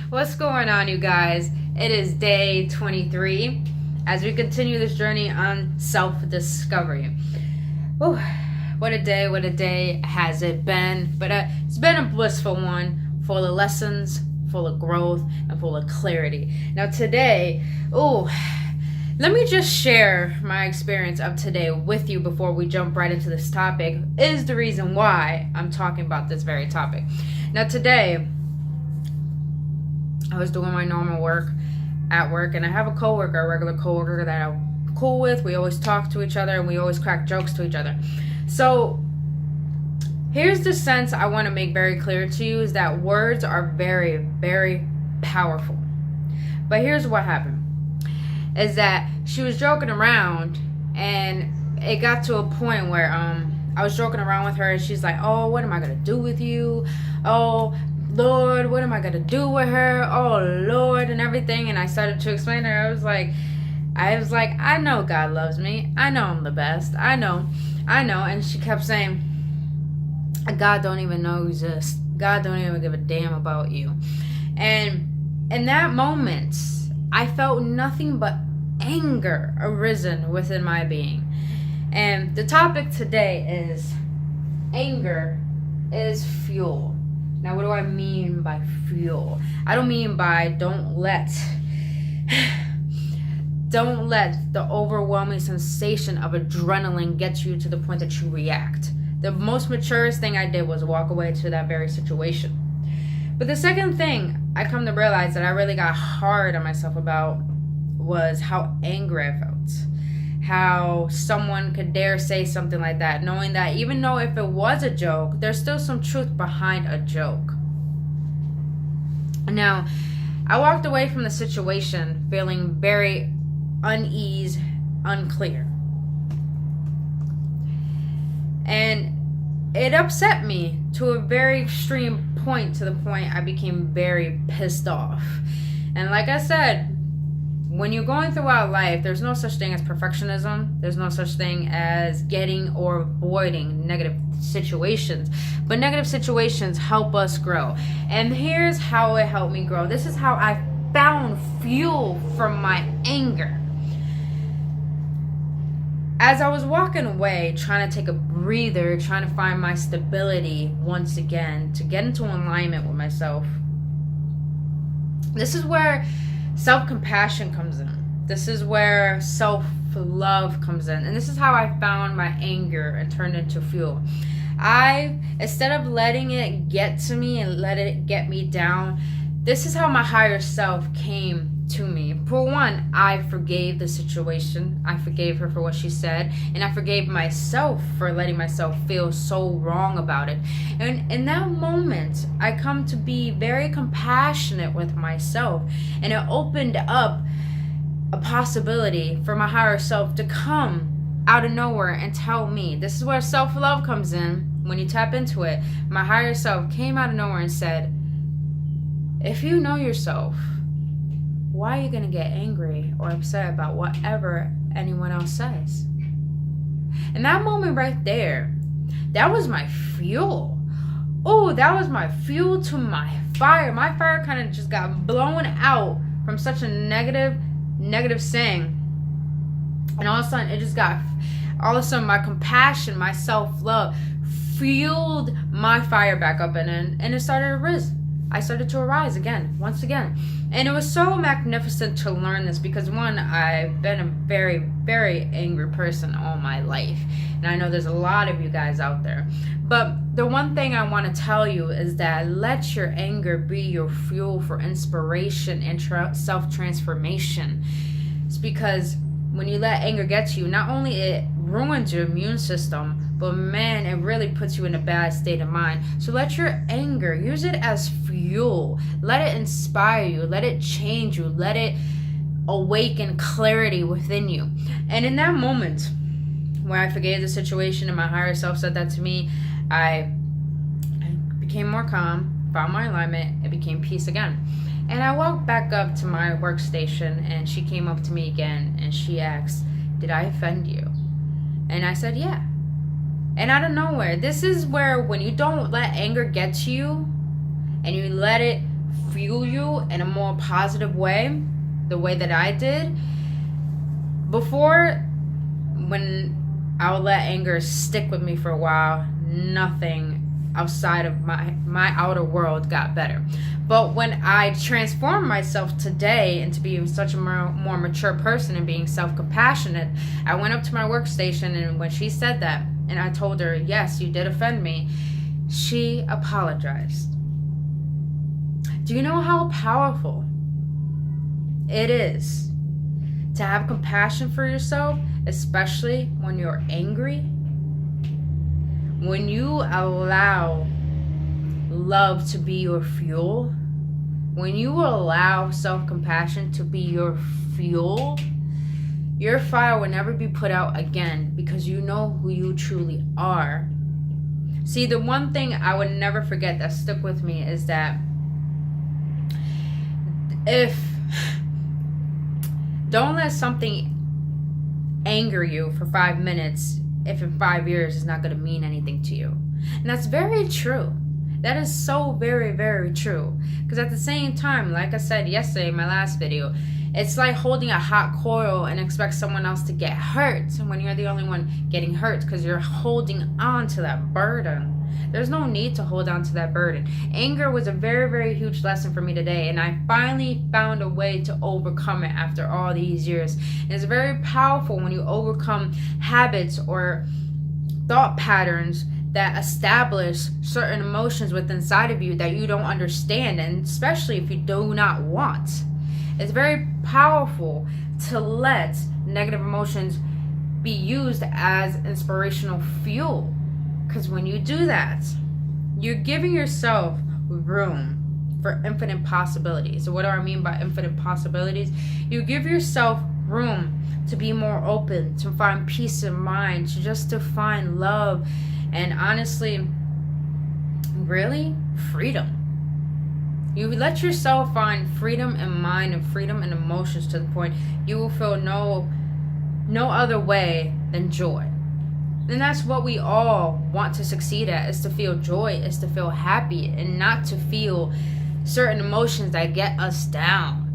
What's going on, you guys? It is day 23 as we continue this journey on self-discovery. Whew, what a day has it been. But it's been a blissful one, full of lessons, full of growth, and full of clarity. Now today, let me just share my experience of today with you before we jump right into this topic, is the reason why I'm talking about this very topic. Now today, I was doing my normal work at work, and I have a regular coworker that I'm cool with. We always talk to each other, and we always crack jokes to each other. So here's the sense I want to make very clear to you, is that words are very, very powerful. But here's what happened, is that she was joking around, and it got to a point where I was joking around with her, and she's like, oh, what am I going to do with you? Oh, Lord, what am I going to do with her? Oh, Lord, and everything. And I started to explain to her. I was like, I know God loves me. I know I'm the best. I know. And she kept saying, God don't even know you exist. God don't even give a damn about you. And in that moment, I felt nothing but anger arisen within my being. And the topic today is anger is fuel. Now, what do I mean by fuel? I don't mean by don't let the overwhelming sensation of adrenaline get you to the point that you react. The most maturest thing I did was walk away to that very situation. But the second thing I come to realize that I really got hard on myself about was how angry I felt. How someone could dare say something like that, knowing that even though if it was a joke, there's still some truth behind a joke. Now, I walked away from the situation feeling very uneasy, unclear. And it upset me to a very extreme point, to the point I became very pissed off. And like I said, when you're going throughout life, there's no such thing as perfectionism. There's no such thing as getting or avoiding negative situations. But negative situations help us grow. And here's how it helped me grow. This is how I found fuel from my anger. As I was walking away, trying to take a breather, trying to find my stability once again, to get into alignment with myself, this is where self-compassion comes in. This is where self-love comes in. And this is how I found my anger and turned into fuel. Instead of letting it get to me and let it get me down, this is how my higher self came to me. For one, I forgave the situation. I forgave her for what she said, and I forgave myself for letting myself feel so wrong about it. And in that moment, I come to be very compassionate with myself, and it opened up a possibility for my higher self to come out of nowhere and tell me. This is where self-love comes in. When you tap into it, my higher self came out of nowhere and said, if you know yourself, why are you going to get angry or upset about whatever anyone else says? And that moment right there, that was my fuel. Oh, that was my fuel to my fire. My fire kind of just got blown out from such a negative saying. And all of a sudden, my compassion, my self-love fueled my fire back up, and it started to rise. I started to arise again, once again. And it was so magnificent to learn this because, one, I've been a very, very angry person all my life. And I know there's a lot of you guys out there. But the one thing I want to tell you is that let your anger be your fuel for inspiration and self-transformation. It's because when you let anger get to you, not only it ruins your immune system, but man, it really puts you in a bad state of mind. So let your anger, use it as fuel. Let it inspire you. Let it change you. Let it awaken clarity within you. And in that moment where I forgave the situation and my higher self said that to me, I became more calm, found my alignment, it became peace again. And I walked back up to my workstation, and she came up to me again, and she asked, did I offend you? And I said, yeah. And out of nowhere, this is where when you don't let anger get to you, let it fuel you in a more positive way, the way that I did. Before, when I would let anger stick with me for a while, nothing outside of my outer world got better. But when I transformed myself today into being such a more mature person and being self-compassionate, I went up to my workstation, and when she said that, and I told her, yes, you did offend me, she apologized. Do you know how powerful it is to have compassion for yourself, especially when you're angry? When you allow love to be your fuel, when you allow self-compassion to be your fuel, your fire will never be put out again, because you know who you truly are. See, the one thing I would never forget that stuck with me is that don't let something anger you for 5 minutes if in 5 years it's not going to mean anything to you. And that's very true. That is so very, very true. Because at the same time, like I said yesterday in my last video, it's like holding a hot coil and expect someone else to get hurt when you're the only one getting hurt, because you're holding on to that burden. There's no need to hold on to that burden. Anger was a very, very huge lesson for me today, and I finally found a way to overcome it after all these years. And it's very powerful when you overcome habits or thought patterns that establish certain emotions within inside of you that you don't understand, and especially if you do not want. It's very powerful to let negative emotions be used as inspirational fuel. Because when you do that, you're giving yourself room for infinite possibilities. So what do I mean by infinite possibilities? You give yourself room to be more open, to find peace of mind, to find love, and honestly, really, freedom. You let yourself find freedom in mind and freedom in emotions to the point you will feel no other way than joy. And that's what we all want to succeed at, is to feel joy, is to feel happy, and not to feel certain emotions that get us down.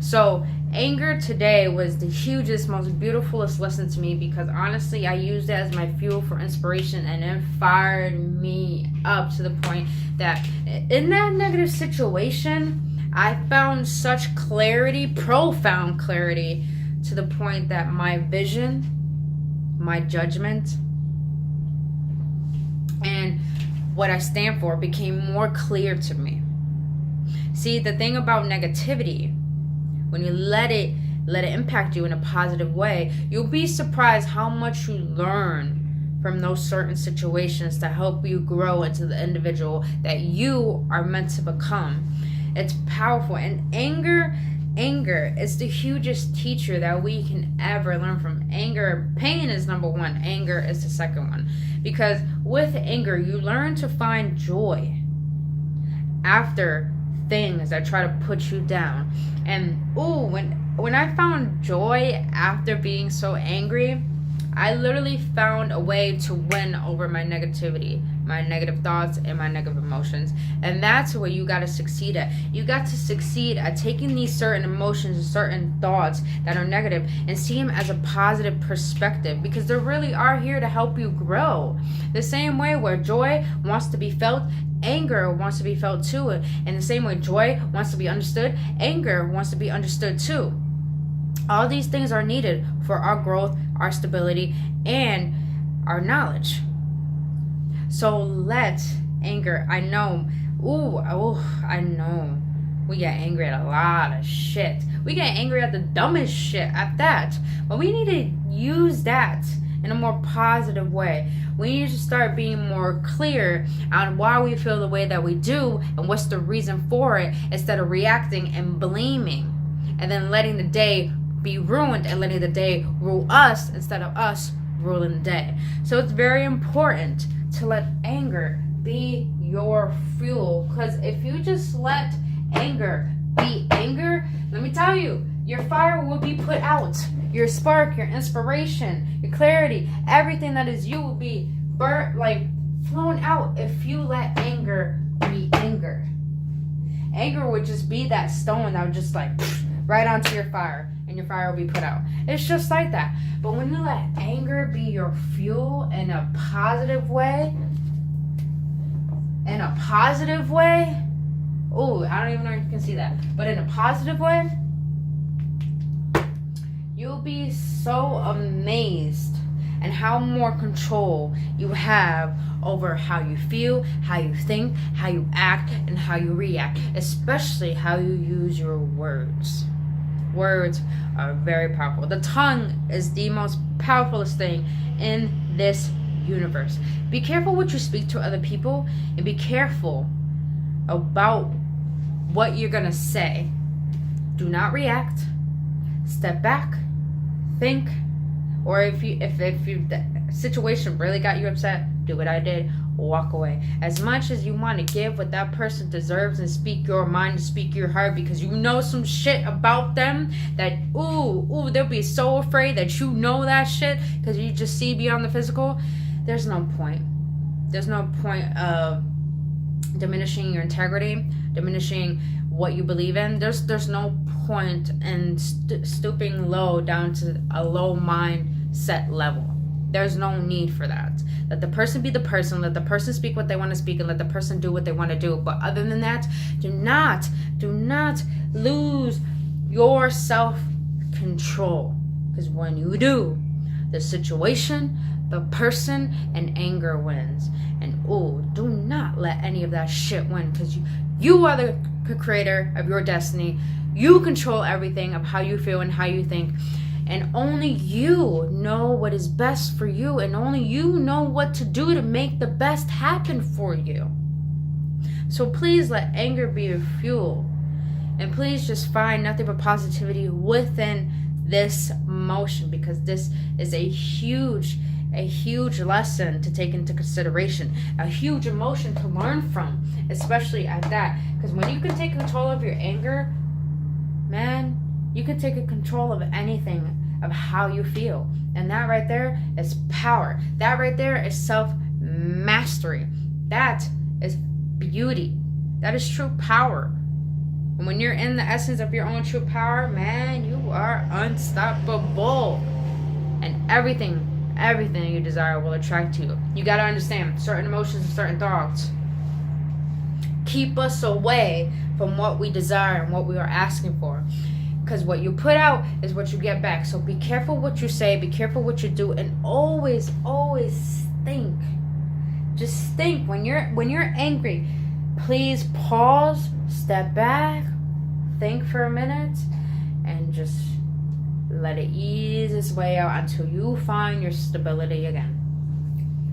So anger today was the hugest, most beautifulest lesson to me, because honestly, I used it as my fuel for inspiration, and it fired me up to the point that in that negative situation, I found such clarity, profound clarity, to the point that my vision, my judgment, and what I stand for became more clear to me. See, the thing about negativity, when you let it impact you in a positive way, you'll be surprised how much you learn from those certain situations to help you grow into the individual that you are meant to become. It's powerful. And anger is the hugest teacher that we can ever learn from. Pain is number one. Anger is the second one. Because with anger, you learn to find joy after things that try to put you down. And when I found joy after being so angry, I literally found a way to win over my negativity, my negative thoughts, and my negative emotions. And that's what you got to succeed at. You got to succeed at taking these certain emotions and certain thoughts that are negative and see them as a positive perspective, because they really are here to help you grow. The same way where joy wants to be felt, anger wants to be felt too. And the same way joy wants to be understood, anger wants to be understood too. All these things are needed for our growth, our stability, and our knowledge. So let anger, I know we get angry at a lot of shit. We get angry at the dumbest shit at that. But we need to use that in a more positive way. We need to start being more clear on why we feel the way that we do and what's the reason for it, instead of reacting and blaming and then letting the day be ruined and letting the day rule us instead of us ruling the day. So it's very important to let anger be your fuel, because if you just let anger be anger, let me tell you, your fire will be put out. Your spark, your inspiration, your clarity, everything that is you will be burnt, like flown out, if you let anger be anger. Anger would just be that stone that would just like right onto your fire, and your fire will be put out. It's just like that. But when you let anger be your fuel in a positive way, oh, I don't even know if you can see that, but in a positive way, you'll be so amazed and how more control you have over how you feel, how you think, how you act, and how you react, especially how you use your words. Words are very powerful. The tongue is the most powerful thing in this universe. Be careful what you speak to other people, and be careful about what you're gonna say. Do not react. Step back, think, or if the situation really got you upset, do what I did, walk away. As much as you want to give what that person deserves and speak your mind and speak your heart, because you know some shit about them that they'll be so afraid that you know that shit because you just see beyond the physical. There's no point of diminishing your integrity, diminishing what you believe in. There's no point in stooping low down to a low mindset level. There's no need for that. Let the person be the person. Let the person speak what they want to speak, and let the person do what they want to do. But other than that, do not lose your self-control. Because when you do, the situation, the person, and anger wins. And do not let any of that shit win, because you are the creator of your destiny. You control everything of how you feel and how you think. And only you know what is best for you, and only you know what to do to make the best happen for you. So please let anger be your fuel, and please just find nothing but positivity within this emotion, because this is a huge lesson to take into consideration, a huge emotion to learn from, especially at that. Because when you can take control of your anger, man, you can take control of anything, of how you feel. And that right there is power. That right there is self-mastery. That is beauty. That is true power. And when you're in the essence of your own true power, man, you are unstoppable. And everything you desire will attract you. You got to understand, certain emotions and certain thoughts keep us away from what we desire and what we are asking for. Because what you put out is what you get back. So be careful what you say, be careful what you do, and always think. Just think when you're angry. Please pause, step back, think for a minute, and just let it ease its way out until you find your stability again.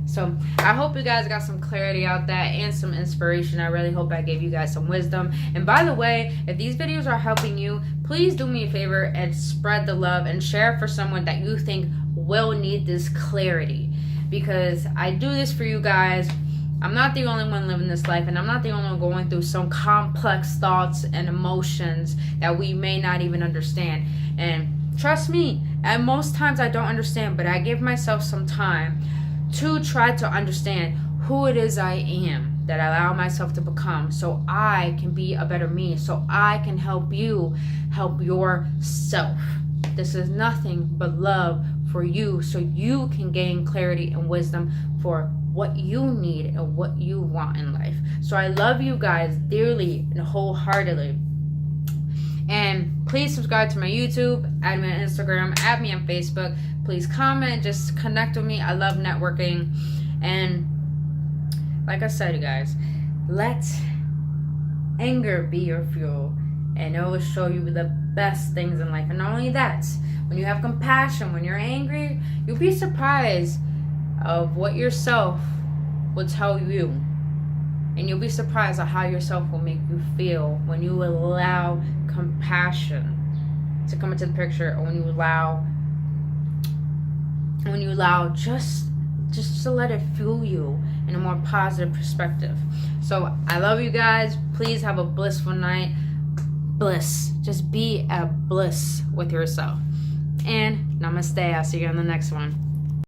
So I hope you guys got some clarity out there and some inspiration. I really hope I gave you guys some wisdom. And by the way, if these videos are helping you, please do me a favor and spread the love and share for someone that you think will need this clarity. Because I do this for you guys. I'm not the only one living this life, and I'm not the only one going through some complex thoughts and emotions that we may not even understand. And trust me, at most times I don't understand, but I give myself some time to try to understand who it is I am, that I allow myself to become, so I can be a better me, so I can help you help yourself. This is nothing but love for you, so you can gain clarity and wisdom for what you need and what you want in life. So I love you guys dearly and wholeheartedly. And please subscribe to my YouTube, add me on Instagram, add me on Facebook. Please comment, just connect with me. I love networking. And like I said, you guys, let anger be your fuel, and it will show you the best things in life. And not only that, when you have compassion, when you're angry, you'll be surprised of what yourself will tell you. And you'll be surprised at how yourself will make you feel when you allow compassion to come into the picture, or when you allow just to let it fuel you in a more positive perspective. So I love you guys. Please have a blissful night. Bliss. Just be at bliss with yourself. And namaste. I'll see you on the next one.